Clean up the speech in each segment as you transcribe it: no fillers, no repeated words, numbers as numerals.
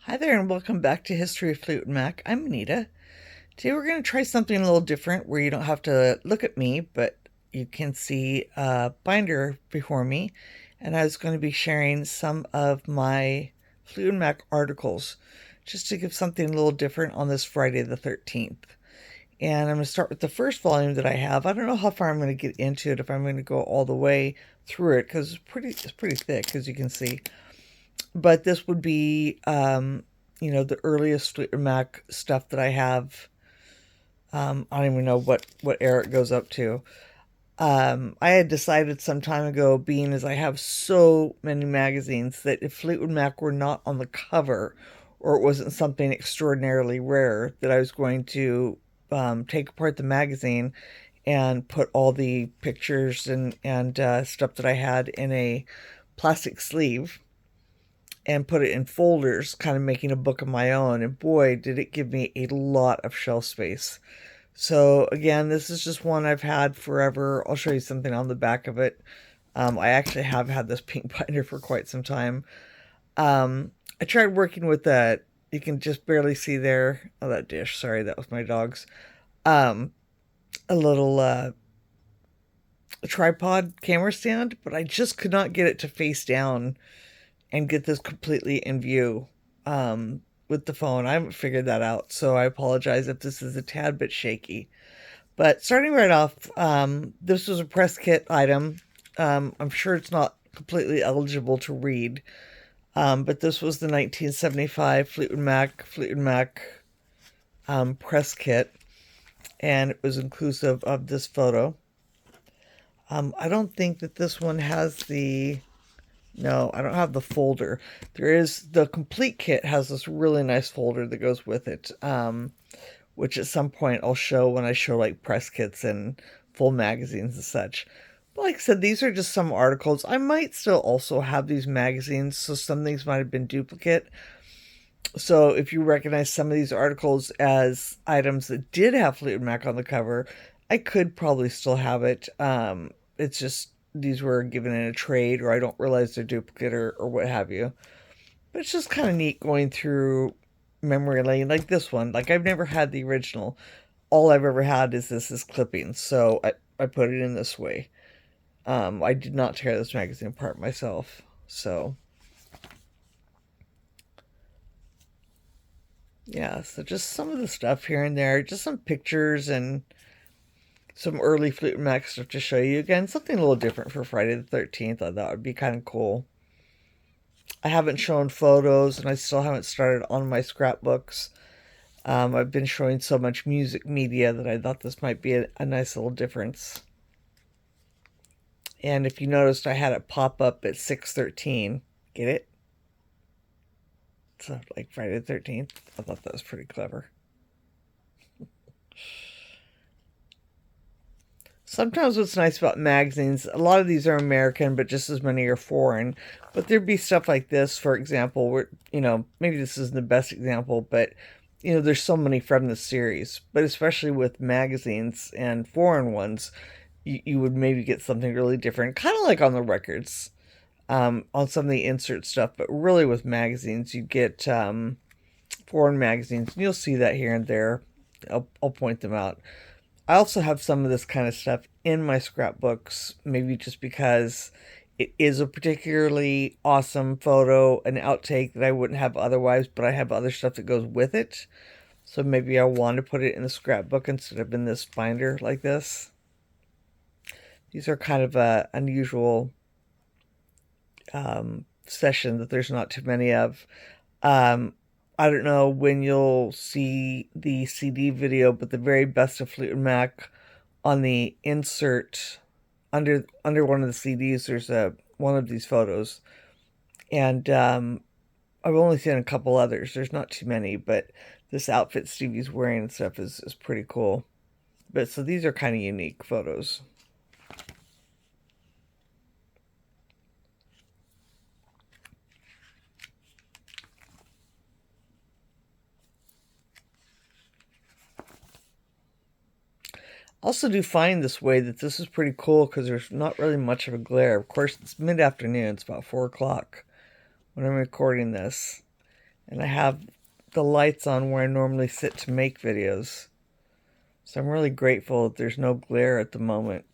Hi there, and welcome back to History of Fleetwood Mac. I'm Anita. Today we're going to try something a little different where you don't have to look at me, but you can see a binder before me. And I was going to be sharing some of my Fleetwood Mac articles just to give something a little different on this Friday the 13th. And I'm going to start with the first volume that I have. I don't know how far I'm going to get into it, if I'm going to go all the way through it, because it's pretty thick, as you can see. But this would be, the earliest Fleetwood Mac stuff that I have. I don't even know what era it goes up to. I had decided some time ago, being as I have so many magazines, that if Fleetwood Mac were not on the cover, or it wasn't something extraordinarily rare, that I was going to take apart the magazine and put all the pictures and stuff that I had in a plastic sleeve and put it in folders, kind of making a book of my own. And boy, did it give me a lot of shelf space. So again, this is just one I've had forever. I'll show you something on the back of it. I actually have had this pink binder for quite some time. I tried working with that. You can just barely see there. Oh, that dish. Sorry, that was my dog's. A little a tripod camera stand, but I just could not get it to face down and get this completely in view with the phone. I haven't figured that out, so I apologize if this is a tad bit shaky. But starting right off, this was a press kit item. I'm sure it's not completely eligible to read, but this was the 1975 Fleetwood Mac press kit, and it was inclusive of this photo. I don't think that this one has the... No, I don't have the folder. There is, the complete kit has this really nice folder that goes with it, which at some point I'll show when I show like press kits and full magazines and such. But like I said, these are just some articles. I might still also have these magazines, so some things might have been duplicate. So if you recognize some of these articles as items that did have Fleetwood Mac on the cover, I could probably still have it. It's just these were given in a trade, or I don't realize they're duplicate, or what have you. But it's just kind of neat going through memory lane like this one. Like, I've never had the original. All I've ever had is this as clippings, so I put it in this way. I did not tear this magazine apart myself, so yeah. So just some of the stuff here and there, just some pictures and some early Fleetwood Mac stuff to show you. Again, something a little different for Friday the 13th. I thought would be kind of cool. I haven't shown photos, and I still haven't started on my scrapbooks. I've been showing so much music media that I thought this might be a nice little difference. And if you noticed, I had it pop up at 6:13. Get it? So like Friday the 13th. I thought that was pretty clever. Sometimes what's nice about magazines, a lot of these are American, but just as many are foreign. But there'd be stuff like this, for example, where, maybe this isn't the best example, but, there's so many from the series. But especially with magazines and foreign ones, you would maybe get something really different, kind of like on the records, on some of the insert stuff. But really with magazines, you get foreign magazines, and you'll see that here and there. I'll point them out. I also have some of this kind of stuff in my scrapbooks, maybe just because it is a particularly awesome photo, an outtake that I wouldn't have otherwise, but I have other stuff that goes with it. So maybe I want to put it in the scrapbook instead of in this binder like this. These are kind of a unusual session that there's not too many of. I don't know when you'll see the CD video, but the very best of Fleetwood Mac, on the insert under one of the CDs, there's one of these photos, and I've only seen a couple others. There's not too many, but this outfit Stevie's wearing and stuff is pretty cool. But so these are kind of unique photos. Also do find this way that this is pretty cool because there's not really much of a glare. Of course, it's mid-afternoon. It's about 4 o'clock when I'm recording this. And I have the lights on where I normally sit to make videos. So I'm really grateful that there's no glare at the moment.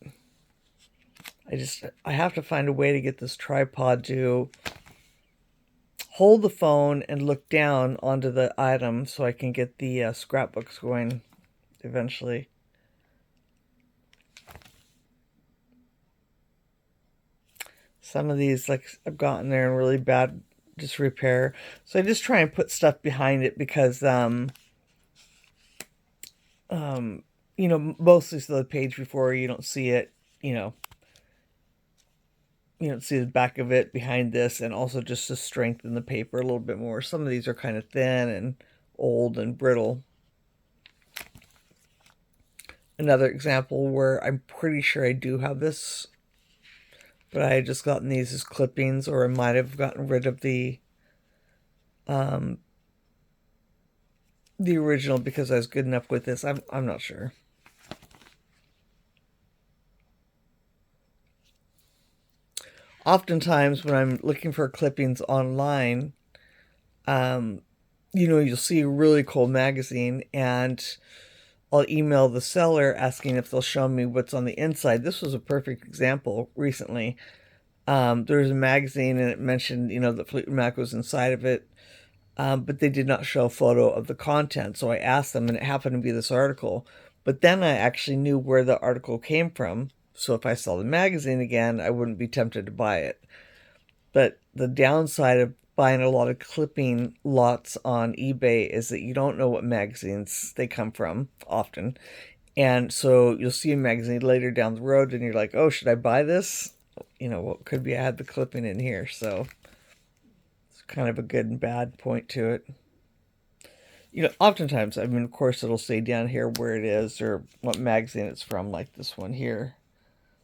I have to find a way to get this tripod to hold the phone and look down onto the item so I can get the scrapbooks going eventually. Some of these, like, I've gotten there in really bad disrepair, so I just try and put stuff behind it because um mostly so the page before you don't see it, you know you don't see the back of it behind this, and also just to strengthen the paper a little bit more. Some of these are kind of thin and old and brittle. Another example where I'm pretty sure I do have this, but I had just gotten these as clippings, or I might have gotten rid of um, the original because I was good enough with this. I'm not sure. Oftentimes when I'm looking for clippings online, um, you'll see a really cool magazine, and I'll email the seller asking if they'll show me what's on the inside. This was a perfect example recently. There was a magazine and it mentioned, that Fleetwood Mac was inside of it, but they did not show a photo of the content. So I asked them, and it happened to be this article. But then I actually knew where the article came from. So if I saw the magazine again, I wouldn't be tempted to buy it. But the downside of buying a lot of clipping lots on eBay is that you don't know what magazines they come from often. And so you'll see a magazine later down the road and you're like, oh, should I buy this? What could be I had the clipping in here. So it's kind of a good and bad point to it. Oftentimes, of course, it'll say down here where it is or what magazine it's from, like this one here,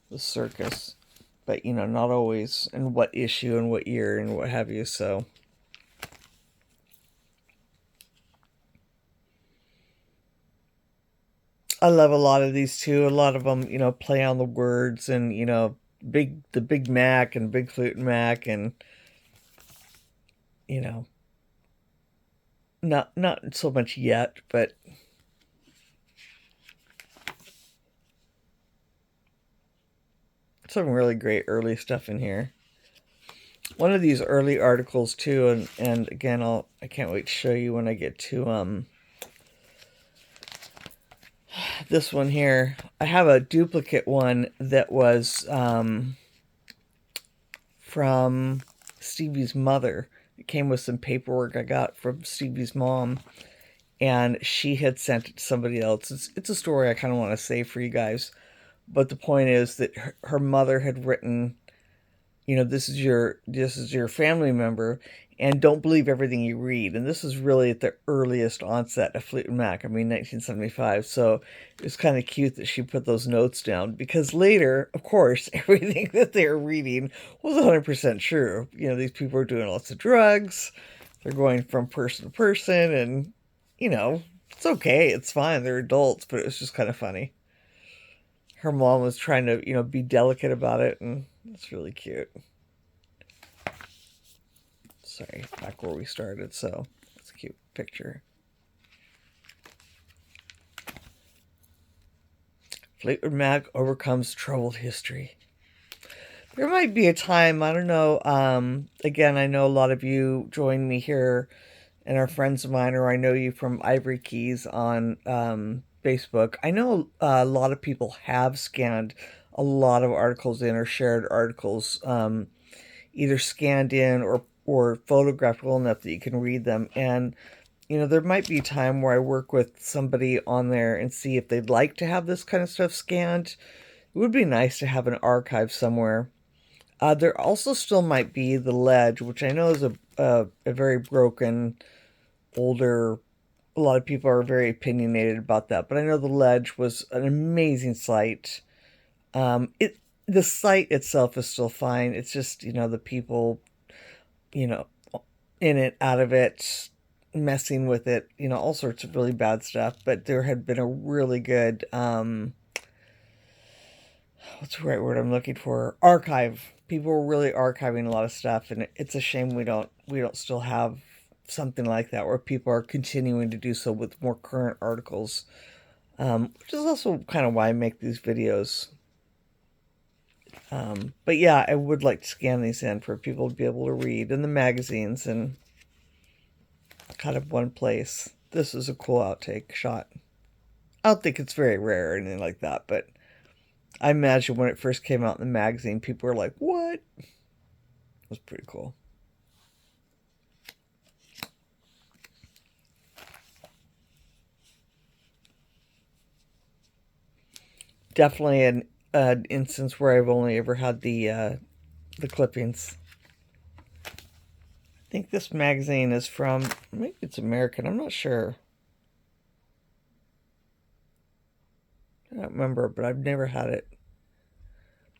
the Circus. But, not always, and what issue and what year and what have you, so. I love a lot of these too. A lot of them, play on the words and, the Big Mac and Big Fleetwood Mac and, you know, not so much yet, but some really great early stuff in here. One of these early articles too, and again, I can't wait to show you when I get to this one here. I have a duplicate one that was from Stevie's mother. It came with some paperwork I got from Stevie's mom, and she had sent it to somebody else. It's a story I kind of want to save for you guys, but the point is that her mother had written, this is your family member, and don't believe everything you read. And this is really at the earliest onset of Fleetwood Mac. 1975. So it was kind of cute that she put those notes down, because later, of course, everything that they were reading was 100% true. These people are doing lots of drugs. They're going from person to person, and it's okay. It's fine. They're adults, but it was just kind of funny. Her mom was trying to, be delicate about it, and it's really cute. Sorry, back where we started, so it's a cute picture. Fleetwood Mac overcomes troubled history. There might be a time, I don't know, again, I know a lot of you joined me here and are friends of mine, or I know you from Ivory Keys on Facebook. I know a lot of people have scanned a lot of articles in, or shared articles, either scanned in or photographed well enough that you can read them. And there might be a time where I work with somebody on there and see if they'd like to have this kind of stuff scanned. It would be nice to have an archive somewhere. There also still might be the ledge, which I know is a very broken, older. A lot of people are very opinionated about that, but I know the ledge was an amazing site. The site itself is still fine. It's just, the people, you know, in it, out of it, messing with it, all sorts of really bad stuff. But there had been a really good, what's the right word I'm looking for? Archive. People were really archiving a lot of stuff, and it's a shame we don't still have something like that, where people are continuing to do so with more current articles, which is also kind of why I make these videos. But yeah, I would like to scan these in for people to be able to read in the magazines and kind of one place. This is a cool outtake shot. I don't think it's very rare or anything like that, but I imagine when it first came out in the magazine, people were like, what? It was pretty cool. Definitely an instance where I've only ever had the clippings. I think this magazine is from, maybe it's American, I'm not sure. I don't remember, but I've never had it.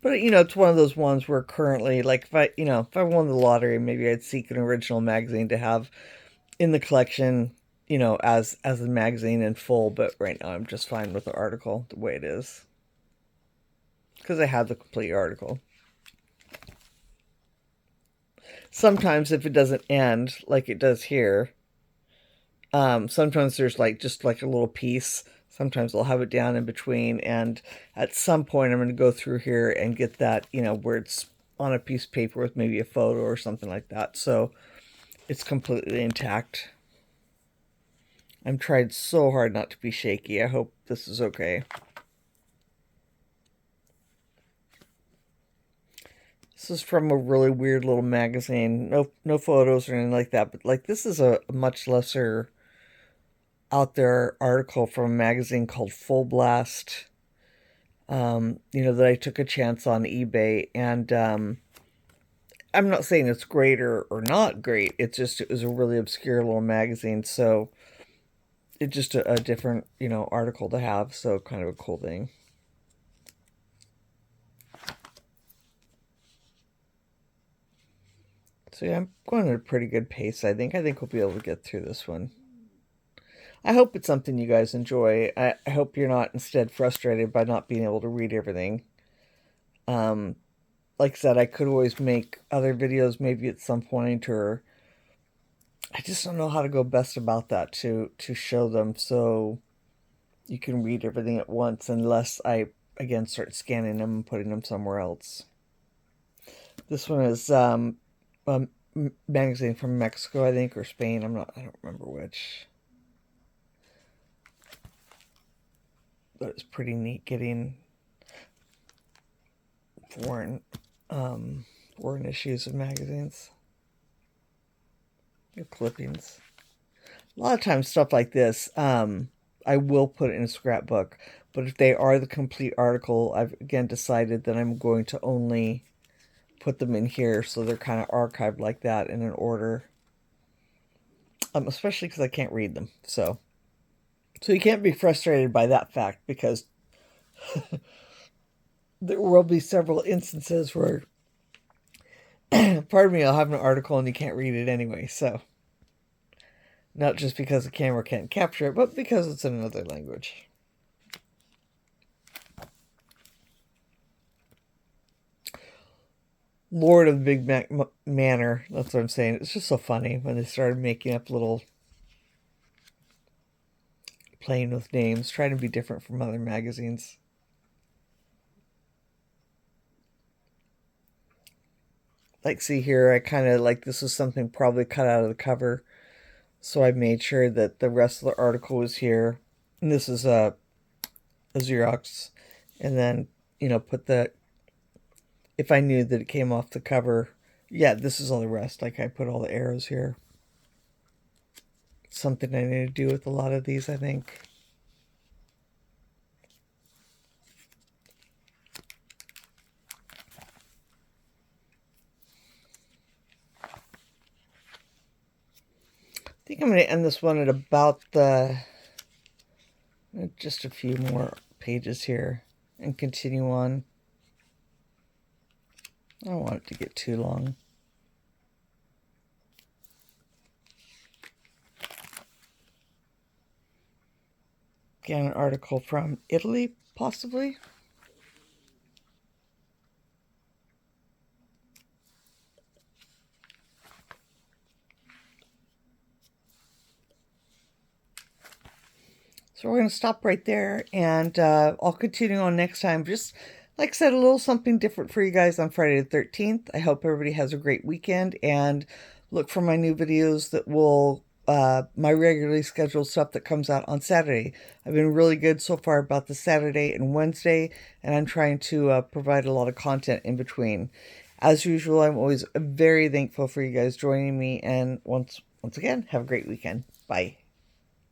But it's one of those ones where currently, like if I won the lottery, maybe I'd seek an original magazine to have in the collection, as a magazine in full. But right now, I'm just fine with the article the way it is because I have the complete article. Sometimes, if it doesn't end like it does here, sometimes there's just like a little piece. Sometimes I'll have it down in between, and at some point I'm going to go through here and get that, where it's on a piece of paper with maybe a photo or something like that. So it's completely intact. I'm trying so hard not to be shaky. I hope this is okay. This is from a really weird little magazine. No photos or anything like that, but like this is a much lesser out there article from a magazine called Full Blast. That I took a chance on eBay, and I'm not saying it's great or not great. It was a really obscure little magazine, so it's just a different, article to have, so kind of a cool thing. So yeah, I'm going at a pretty good pace, I think. I think we'll be able to get through this one. I hope it's something you guys enjoy. I hope you're not instead frustrated by not being able to read everything. Um, like I said, I could always make other videos maybe at some point, or I just don't know how to go best about that to show them so you can read everything at once, unless I again start scanning them and putting them somewhere else. This one is a magazine from Mexico, I think, or Spain. I don't remember which. But it's pretty neat getting foreign foreign issues of magazines. Your clippings. A lot of times stuff like this, I will put it in a scrapbook. But if they are the complete article, I've again decided that I'm going to only put them in here, so they're kind of archived like that in an order. Especially because I can't read them. So you can't be frustrated by that fact, because there will be several instances where, pardon me, I'll have an article and you can't read it anyway. So not just because the camera can't capture it, but because it's in another language. Lord of the Big Mac Manor. That's what I'm saying. It's just so funny when they started making up little, playing with names, trying to be different from other magazines. Like, see here, I kind of like, this was something probably cut out of the cover. So I made sure that the rest of the article was here. And this is a Xerox. And then, put the, if I knew that it came off the cover, yeah, this is all the rest. Like, I put all the arrows here. Something I need to do with a lot of these, I think. I think I'm going to end this one at about just a few more pages here and continue on. I don't want it to get too long. Again, an article from Italy, possibly. So we're going to stop right there, and I'll continue on next time. Just like I said, a little something different for you guys on Friday the 13th. I hope everybody has a great weekend, and look for my new videos that will, my regularly scheduled stuff that comes out on Saturday. I've been really good so far about the Saturday and Wednesday, and I'm trying to provide a lot of content in between. As usual, I'm always very thankful for you guys joining me, and once again, have a great weekend. Bye.